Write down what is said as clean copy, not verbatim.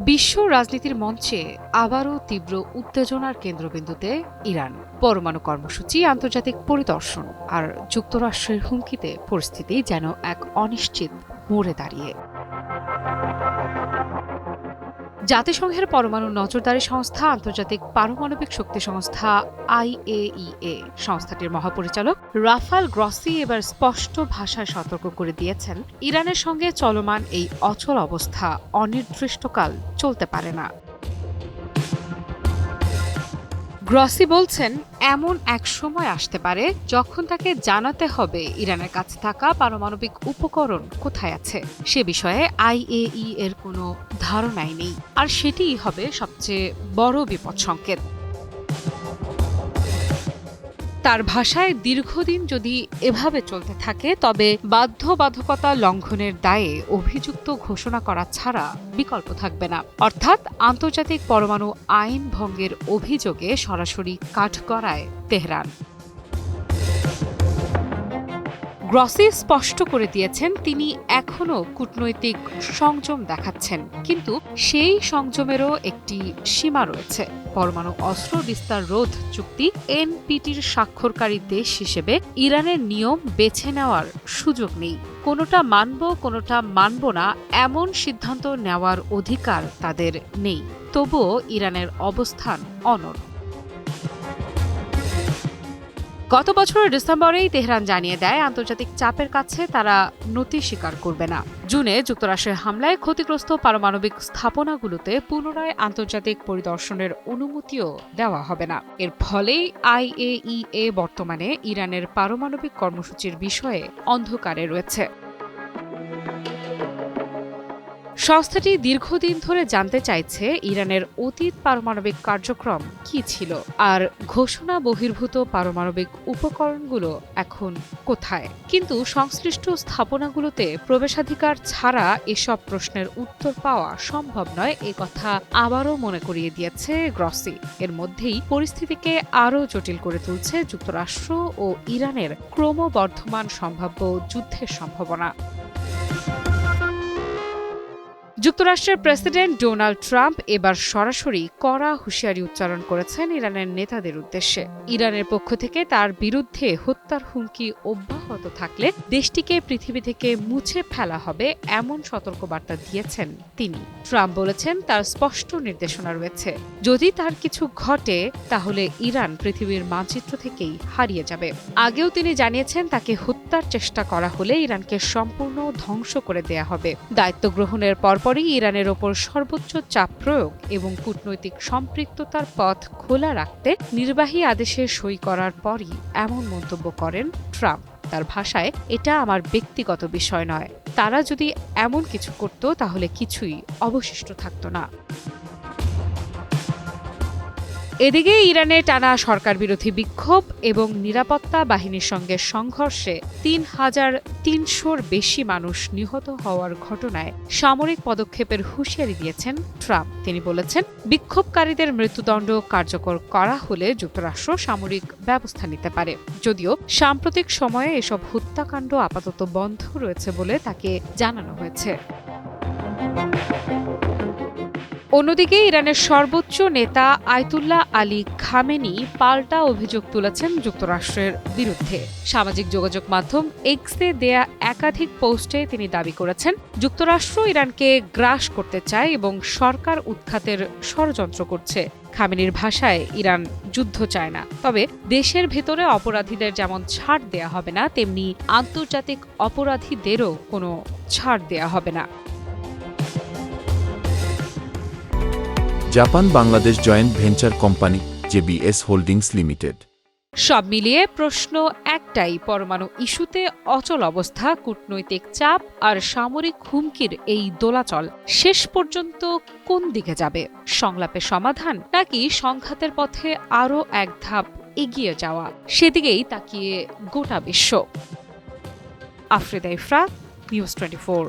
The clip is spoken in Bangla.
বিশ্ব রাজনীতির মঞ্চে আবারও তীব্র উত্তেজনার কেন্দ্রবিন্দুতে ইরান। পরমাণু কর্মসূচি, আন্তর্জাতিক পরিদর্শন আর যুক্তরাষ্ট্রের হুমকিতে পরিস্থিতি যেন এক অনিশ্চিত মোড়ে দাঁড়িয়ে। জাতিসংঘের পরমাণু নজরদারি সংস্থা, আন্তর্জাতিক পারমাণবিক শক্তি সংস্থা IAEA সংস্থাটির মহাপরিচালক রাফাল গ্রসি এবার স্পষ্ট ভাষায় সতর্ক করে দিয়েছেন, ইরানের সঙ্গে চলমান এই অচল অবস্থা অনির্দিষ্টকাল চলতে পারে না। গ্রসি বলছেন, এমন এক সময় আসতে পারে যখন তাকে জানাতে হবে ইরানের কাছে থাকা পারমাণবিক উপকরণ কোথায় আছে। সে বিষয়ে IAEA এর কোনো ধারণাই নেই, আর সেটিই হবে সবচেয়ে বড় বিপদ সংকেত। তার ভাষায়, দীর্ঘদিন যদি এভাবে চলতে থাকে তবে বাধ্যবাধকতা লঙ্ঘনের দায়ে অভিযুক্ত ঘোষণা করা ছাড়া বিকল্প থাকবে না, অর্থাৎ আন্তর্জাতিক পরমাণু আইন ভঙ্গের অভিযোগে সরাসরি কাঠগড়ায় তেহরান। গ্রসি স্পষ্ট করে দিয়েছেন, তিনি এখনও কূটনৈতিক সংযম দেখাচ্ছেন, কিন্তু সেই সংযমেরও একটি সীমা রয়েছে। পরমাণু অস্ত্র বিস্তার রোধ চুক্তি NPTর স্বাক্ষরকারী দেশ হিসেবে ইরানের নিয়ম বেছে নেওয়ার সুযোগ নেই। কোনোটা মানব, কোনোটা মানব না, এমন সিদ্ধান্ত নেওয়ার অধিকার তাদের নেই। তবুও ইরানের অবস্থান অনড়। গত বছরের ডিসেম্বরেই তেহরান জানিয়ে দেয়, আন্তর্জাতিক চাপের কাছে তারা নতি স্বীকার করবে না। জুনে যুক্তরাষ্ট্রের হামলায় ক্ষতিগ্রস্ত পারমাণবিক স্থাপনাগুলোতে পুনরায় আন্তর্জাতিক পরিদর্শনের অনুমতিও দেওয়া হবে না। এর ফলেই IAEA বর্তমানে ইরানের পারমাণবিক কর্মসূচির বিষয়ে অন্ধকারে রয়েছে। সংস্থাটি দীর্ঘদিন ধরে জানতে চাইছে ইরানের অতীত পারমাণবিক কার্যক্রম কি ছিল, আর ঘোষণা বহির্ভূত পারমাণবিক উপকরণগুলো এখন কোথায়। কিন্তু সংশ্লিষ্ট স্থাপনাগুলোতে প্রবেশাধিকার ছাড়া এসব প্রশ্নের উত্তর পাওয়া সম্ভব নয়, এ কথা আবারও মনে করিয়ে দিয়েছে গ্রসি। এর মধ্যেই পরিস্থিতিকে আরও জটিল করে তুলছে যুক্তরাষ্ট্র ও ইরানের ক্রমবর্ধমান সম্ভাব্য যুদ্ধের সম্ভাবনা। যুক্তরাষ্ট্রের প্রেসিডেন্ট ডোনাল্ড ট্রাম্প এবার সরাসরি কড়া হুঁশিয়ারি উচ্চারণ করেছেন ইরানের নেতাদের উদ্দেশ্যে। ইরানের পক্ষ থেকে তার বিরুদ্ধে হত্যার হুমকি অব্যাহত থাকলে দেশটিকে পৃথিবী থেকে মুছে ফেলা হবে, এমন সতর্কবার্তা দিয়েছেন তিনি। ট্রাম্প বলেছেন, তার স্পষ্ট নির্দেশনা রয়েছে, যদি তার কিছু ঘটে তাহলে ইরান পৃথিবীর মানচিত্র থেকেই হারিয়ে যাবে। আগেও তিনি জানিয়েছেন, তাকে হত্যার চেষ্টা করা হলে ইরানকে সম্পূর্ণ ধ্বংস করে দেয়া হবে। দায়িত্ব গ্রহণের পরপরই ইরানের ওপর সর্বোচ্চ চাপ প্রয়োগ এবং কূটনৈতিক সম্পৃক্ততার পথ খোলা রাখতে নির্বাহী আদেশে সই করার পরই এমন মন্তব্য করেন ট্রাম্প। তার ভাষায়, এটা আমার ব্যক্তিগত বিষয় নয়, তারা যদি এমন কিছু করত তাহলে কিছুই অবশিষ্ট থাকত না। এদিকে ইরানে টানা সরকার বিরোধী বিক্ষোভ এবং নিরাপত্তা বাহিনীর সঙ্গে সংঘর্ষে ৩,৩০০-র বেশি মানুষ নিহত হওয়ার ঘটনায় সামরিক পদক্ষেপের হুঁশিয়ারি দিয়েছেন ট্রাম্প। তিনি বলেছেন, বিক্ষোভকারীদের মৃত্যুদণ্ড কার্যকর করা হলে যুক্তরাষ্ট্র সামরিক ব্যবস্থা নিতে পারে। যদিও সাম্প্রতিক সময়ে এসব হত্যাকাণ্ড আপাতত বন্ধ রয়েছে বলে তাকে জানানো হয়েছে। অন্যদিকে ইরানের সর্বোচ্চ নেতা আয়াতুল্লাহ আলী খামেনি পাল্টা অভিযোগ তুলেছেন যুক্তরাষ্ট্রের বিরুদ্ধে। সামাজিক যোগাযোগ মাধ্যম এক্সে দেয়া একাধিক পোস্টে তিনি দাবি করেছেন, যুক্তরাষ্ট্র ইরানকে গ্রাস করতে চায় এবং সরকার উৎখাতের ষড়যন্ত্র করছে। খামেনির ভাষায়, ইরান যুদ্ধ চায় না, তবে দেশের ভেতরে অপরাধীদের যেমন ছাড় দেয়া হবে না, তেমনি আন্তর্জাতিক অপরাধীদেরও কোনো ছাড় দেয়া হবে না। Japan Bangladesh joint venture company JBS holdings limited. সব মিলিয়ে প্রশ্ন একটাই, পরমাণু ইস্যুতে অচল অবস্থা, কূটনৈতিক চাপ আর সামরিক হুমকির এই দোলাচল শেষ পর্যন্ত কোন দিকে যাবে? সংলাপের সমাধান নাকি সংঘাতের পথে আরও এক ধাপ এগিয়ে যাওয়া? সেদিকেই তাকিয়ে গোটা বিশ্ব। আফ্রিদা ইফরাত, নিউজ 24।